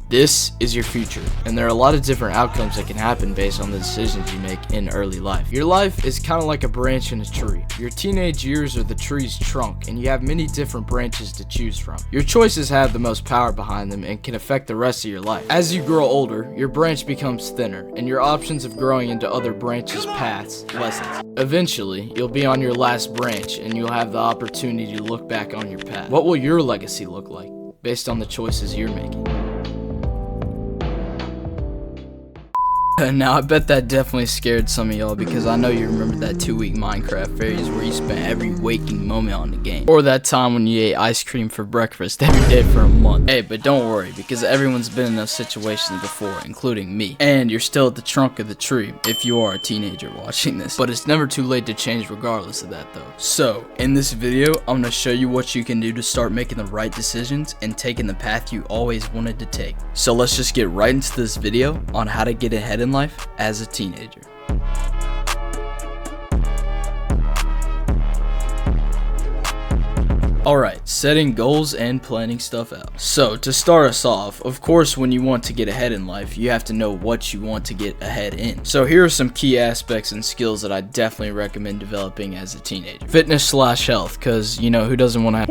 This is your future, and there are a lot of different outcomes that can happen based on the decisions you make in early life. Your life is kind of like a branch in a tree. Your teenage years are the tree's trunk, and you have many different branches to choose from. Your choices have the most power behind them and can affect the rest of your life. As you grow older, your branch becomes thinner, and your options of growing into other branches' paths lessens. Eventually, you'll be on your last branch, and you'll have the opportunity to look back on your path. What will your legacy look like based on the choices you're making? Now, I bet that definitely scared some of y'all because I know you remember that 2-week Minecraft phase where you spent every waking moment on the game. Or that time when you ate ice cream for breakfast every day for a month. Hey, but don't worry because everyone's been in those situations before, including me. And you're still at the trunk of the tree if you are a teenager watching this. But it's never too late to change regardless of that though. So, in this video, I'm going to show you what you can do to start making the right decisions and taking the path you always wanted to take. So let's just get right into this video on how to get ahead in life as a teenager. Alright, setting goals and planning stuff out. So, to start us off, of course when you want to get ahead in life, you have to know what you want to get ahead in. So here are some key aspects and skills that I definitely recommend developing as a teenager. Fitness/health, because, you know, who doesn't want to have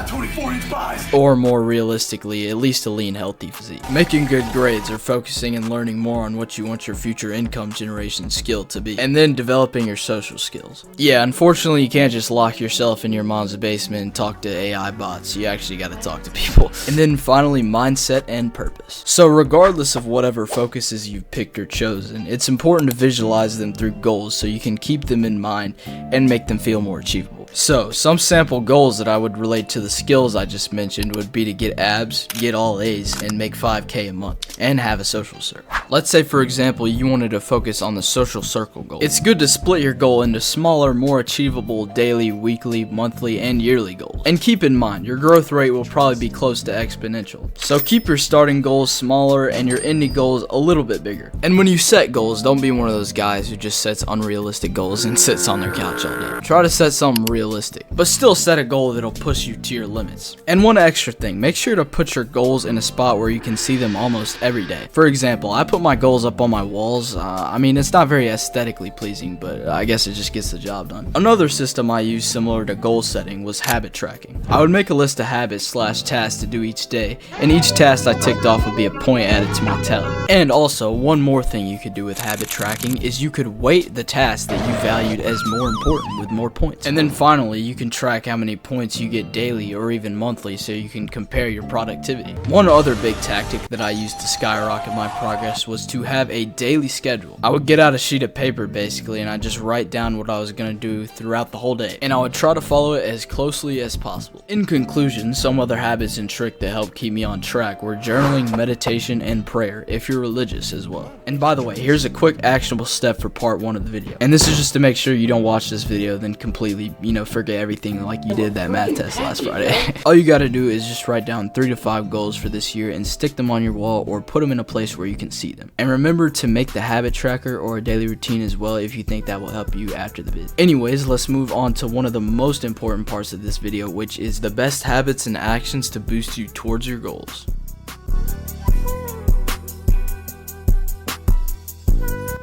24-inch thighs. Or more realistically, at least a lean, healthy physique. Making good grades or focusing and learning more on what you want your future income generation skill to be. And then developing your social skills. Yeah, unfortunately you can't just lock yourself in your mom's basement and talk to AI bots. You actually gotta talk to people. And then finally, mindset and purpose. So regardless of whatever focuses you've picked or chosen, it's important to visualize them through goals so you can keep them in mind and make them feel more achievable. So, some sample goals that I would relate to the skills I just mentioned would be to get abs, get all A's, and make 5K a month, and have a social circle. Let's say, for example, you wanted to focus on the social circle goal. It's good to split your goal into smaller, more achievable daily, weekly, monthly, and yearly goals. And keep in mind, your growth rate will probably be close to exponential. So keep your starting goals smaller and your ending goals a little bit bigger. And when you set goals, don't be one of those guys who just sets unrealistic goals and sits on their couch all day. Try to set something realistic, but still set a goal that'll push you to your limits. And one extra thing, make sure to put your goals in a spot where you can see them almost every day. For example, I put my goals up on my walls. I mean, it's not very aesthetically pleasing, but I guess it just gets the job done. Another system I used similar to goal setting was habit tracking. I would make a list of habits/tasks to do each day, and each task I ticked off would be a point added to my tally. And also, one more thing you could do with habit tracking is you could weight the tasks that you valued as more important with more points. And then finally, you can track how many points you get daily or even monthly so you can compare your productivity. One other big tactic that I used to skyrocket my progress was to have a daily schedule. I would get out a sheet of paper basically and I'd just write down what I was going to do throughout the whole day, and I would try to follow it as closely as possible. In conclusion, some other habits and tricks that help keep me on track were journaling, meditation, and prayer if you're religious as well. And by the way, here's a quick actionable step for part 1 of the video. And this is just to make sure you don't watch this video then completely, forget everything like you did that math test last Friday. All you gotta do is just write down 3 to 5 goals for this year and stick them on your wall or put them in a place where you can see them. And remember to make the habit tracker or a daily routine as well if you think that will help you after the video. Anyways, let's move on to one of the most important parts of this video, which is the best habits and actions to boost you towards your goals.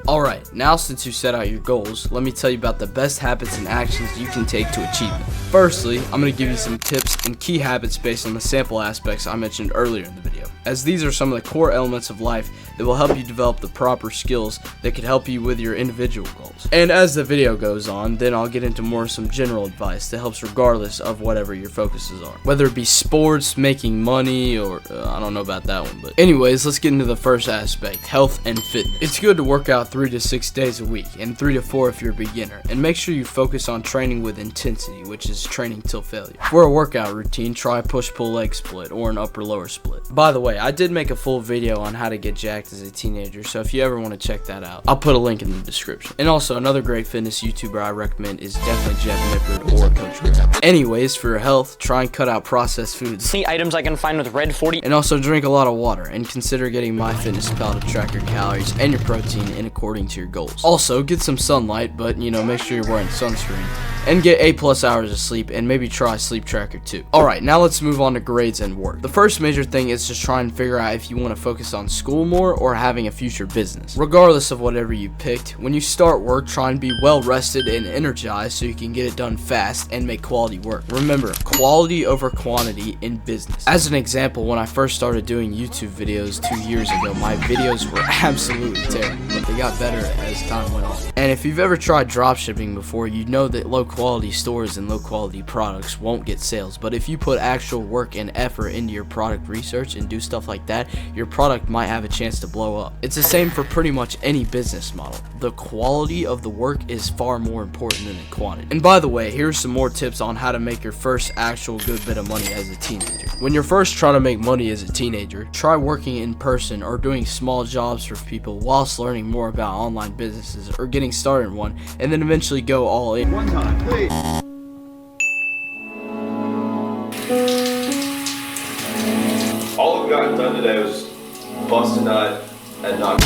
Alright, now since you set out your goals, let me tell you about the best habits and actions you can take to achieve them. Firstly, I'm going to give you some tips and key habits based on the sample aspects I mentioned earlier in the video, as these are some of the core elements of life that will help you develop the proper skills that could help you with your individual goals. And as the video goes on, then I'll get into some general advice that helps regardless of whatever your focuses are. Whether it be sports, making money, or I don't know about that one, but anyways, let's get into the first aspect, health and fitness. It's good to work out 3 to 6 days a week, and 3 to 4 if you're a beginner, and make sure you focus on training with intensity, which is training till failure. For a workout routine, try push-pull leg split or an upper-lower split. By the way, I did make a full video on how to get jacked as a teenager, so if you ever want to check that out, I'll put a link in the description. And also, another great fitness YouTuber I recommend is definitely Jeff Nippard or Coach Graham. Anyways, for your health, try and cut out processed foods. The items I can find with Red 40. And also drink a lot of water, and consider getting MyFitnessPal to track your calories and your protein in according to your goals. Also, get some sunlight, but make sure you're wearing sunscreen. and get A+ hours of sleep, and maybe try Sleep Tracker too. Alright, now let's move on to grades and work. The first major thing is just try and figure out if you want to focus on school more or having a future business. Regardless of whatever you picked, when you start work, try and be well rested and energized so you can get it done fast and make quality work. Remember, quality over quantity in business. As an example, when I first started doing YouTube videos 2 years ago, my videos were absolutely terrible, but they got better as time went on. And if you've ever tried dropshipping before, you know that low quality stores and low quality products won't get sales, but if you put actual work and effort into your product research and do stuff like that, your product might have a chance to blow up. It's the same for pretty much any business model. The quality of the work is far more important than the quantity. And by the way, here's some more tips on how to make your first actual good bit of money as a teenager. When you're first trying to make money as a teenager, try working in person or doing small jobs for people whilst learning more about online businesses or getting started in one, and then eventually go all in. One time, please. All we've gotten done today was bust a nut and knock.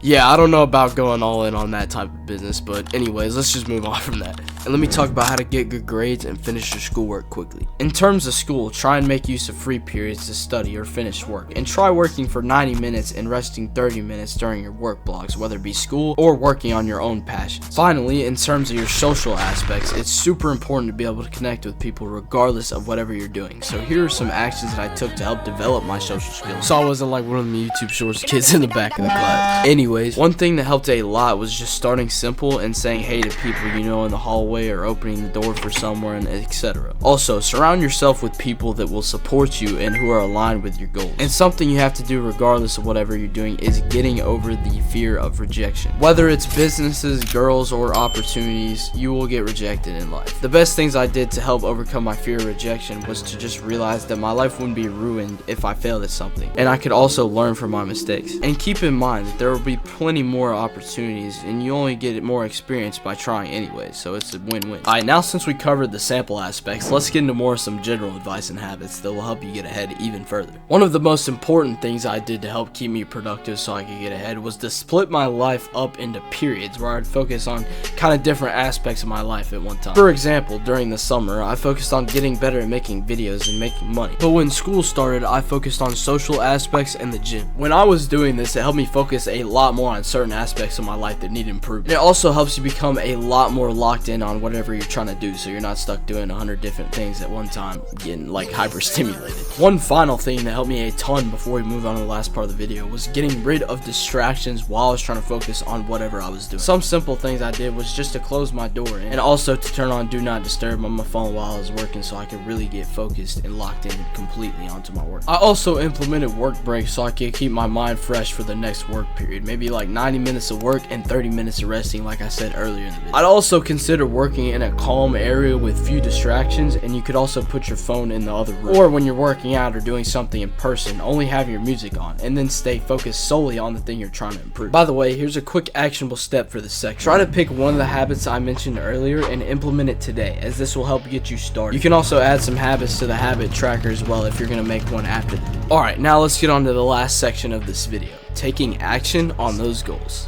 Yeah, I don't know about going all in on that type of business, but anyways, let's just move on from that. And let me talk about how to get good grades and finish your schoolwork quickly. In terms of school, try and make use of free periods to study or finish work, and try working for 90 minutes and resting 30 minutes during your work blocks, whether it be school or working on your own passions. Finally, in terms of your social aspects, it's super important to be able to connect with people regardless of whatever you're doing. So here are some actions that I took to help develop my social skills, so I wasn't like one of the YouTube Shorts kids in the back of the class. Anyways, one thing that helped a lot was just starting simple and saying hey to people you know in the hallway or opening the door for someone, and etc. Also, surround yourself with people that will support you and who are aligned with your goals. And something you have to do regardless of whatever you're doing is getting over the fear of rejection. Whether it's businesses, girls, or opportunities, you will get rejected in life. The best things I did to help overcome my fear of rejection was to just realize that my life wouldn't be ruined if I failed at something, and I could also learn from my mistakes. And keep in mind that there will be plenty more opportunities, and you only get more experience by trying anyway, so it's a win-win. Alright, now since we covered the sample aspects, let's get into more some general advice and habits that will help you get ahead even further. One of the most important things I did to help keep me productive so I could get ahead was to split my life up into periods where I'd focus on kind of different aspects of my life at one time. For example, during the summer, I focused on getting better at making videos and making money. But when school started, I focused on social aspects and the gym. When I was doing this, it helped me focus a lot more on certain aspects of my life that need improvement. And it also helps you become a lot more locked in on whatever you're trying to do, so you're not stuck doing 100 different things at one time, getting like hyper-stimulated. One final thing that helped me a ton before we move on to the last part of the video was getting rid of distractions while I was trying to focus on whatever I was doing. Some simple things I did was just to close my door and also to turn on Do Not Disturb on my phone while I was working so I could really get focused and locked in completely onto my work. I also implemented work breaks so I could keep my mind fresh for the next work period, maybe like 90 minutes of work and 30 minutes of resting like I said earlier in the video. I'd also consider working in a calm area with few distractions, and you could also put your phone in the other room. Or when you're working out or doing something in person, only have your music on and then stay focused solely on the thing you're trying to improve. By the way, here's a quick actionable step for this section. Try to pick one of the habits I mentioned earlier and implement it today, as this will help get you started. You can also add some habits to the habit tracker as well if you're going to make one after the video. Alright, now let's get on to the last section of this video, taking action on those goals.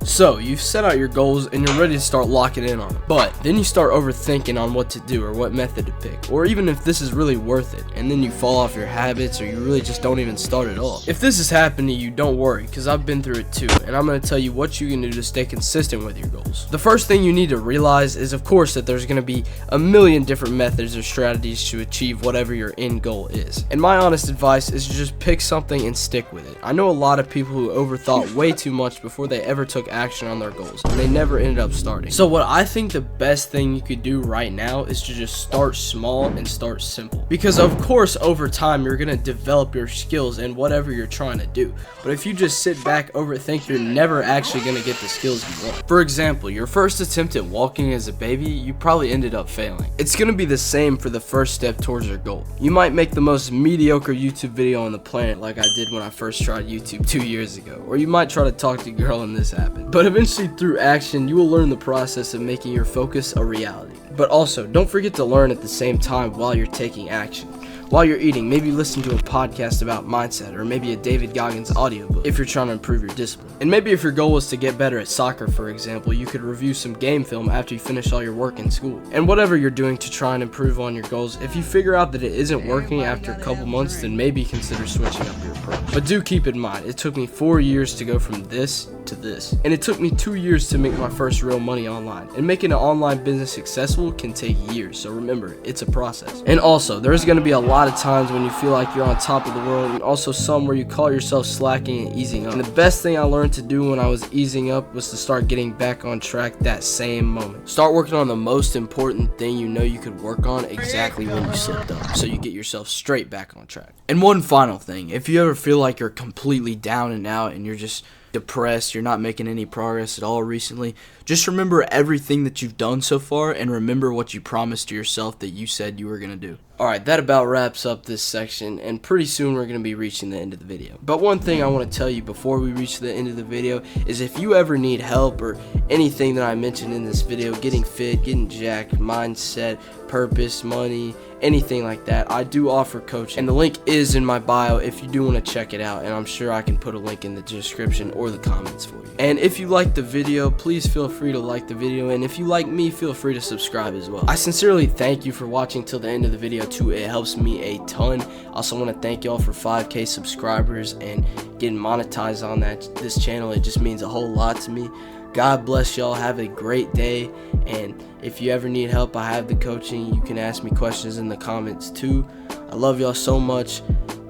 So, you've set out your goals and you're ready to start locking in on them. But then you start overthinking on what to do or what method to pick, or even if this is really worth it, and then you fall off your habits or you really just don't even start at all. If this has happened to you, don't worry, because I've been through it too, and I'm going to tell you what you can do to stay consistent with your goals. The first thing you need to realize is, of course, that there's going to be a million different methods or strategies to achieve whatever your end goal is. And my honest advice is to just pick something and stick with it. I know a lot of people who overthought way too much before they ever took action on their goals, and they never ended up starting. So what I think the best thing you could do right now is to just start small and start simple, because of course over time you're gonna develop your skills in whatever you're trying to do, but if you just sit back overthink, you're never actually gonna get the skills you want. For example, your first attempt at walking as a baby, you probably ended up failing. It's gonna be the same for the first step towards your goal. You might make the most mediocre YouTube video on the planet like I did when I first tried YouTube 2 years ago, or you might try to talk to a girl and this happened. But eventually through action, you will learn the process of making your focus a reality. But also, don't forget to learn at the same time while you're taking action. While you're eating, maybe listen to a podcast about mindset, or maybe a David Goggins audiobook if you're trying to improve your discipline. And maybe if your goal was to get better at soccer, for example, you could review some game film after you finish all your work in school. And whatever you're doing to try and improve on your goals, if you figure out that it isn't working after a couple months, then maybe consider switching up your approach. But do keep in mind, it took me 4 years to go from this to this. And it took me 2 years to make my first real money online. And making an online business successful can take years, so remember, it's a process. And also, there's going to be a lot of times when you feel like you're on top of the world, and also some where you call yourself slacking and easing up. And the best thing I learned to do when I was easing up was to start getting back on track that same moment. Start working on the most important thing you know you could work on exactly when you slipped up, so you get yourself straight back on track. And one final thing, if you ever feel like you're completely down and out and you're just depressed, you're not making any progress at all recently, just remember everything that you've done so far and remember what you promised to yourself that you said you were going to do. Alright, that about wraps up this section, and pretty soon we're going to be reaching the end of the video. But one thing I want to tell you before we reach the end of the video is if you ever need help or anything that I mentioned in this video, getting fit, getting jacked, mindset, purpose, money, anything like that, I do offer coaching, and the link is in my bio if you do want to check it out, and I'm sure I can put a link in the description or the comments for you. And if you liked the video, please feel free to like the video, and if you like me, feel free to subscribe as well. I sincerely thank you for watching till the end of the video too. It helps me a ton. I also want to thank y'all for 5K subscribers and getting monetized on this channel. It just means a whole lot to me. God bless y'all. Have a great day. And if you ever need help, I have the coaching. You can ask me questions in the comments too. I love y'all so much.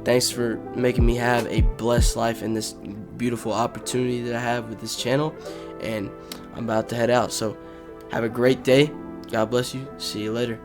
Thanks for making me have a blessed life and this beautiful opportunity that I have with this channel. And I'm about to head out. So have a great day. God bless you. See you later.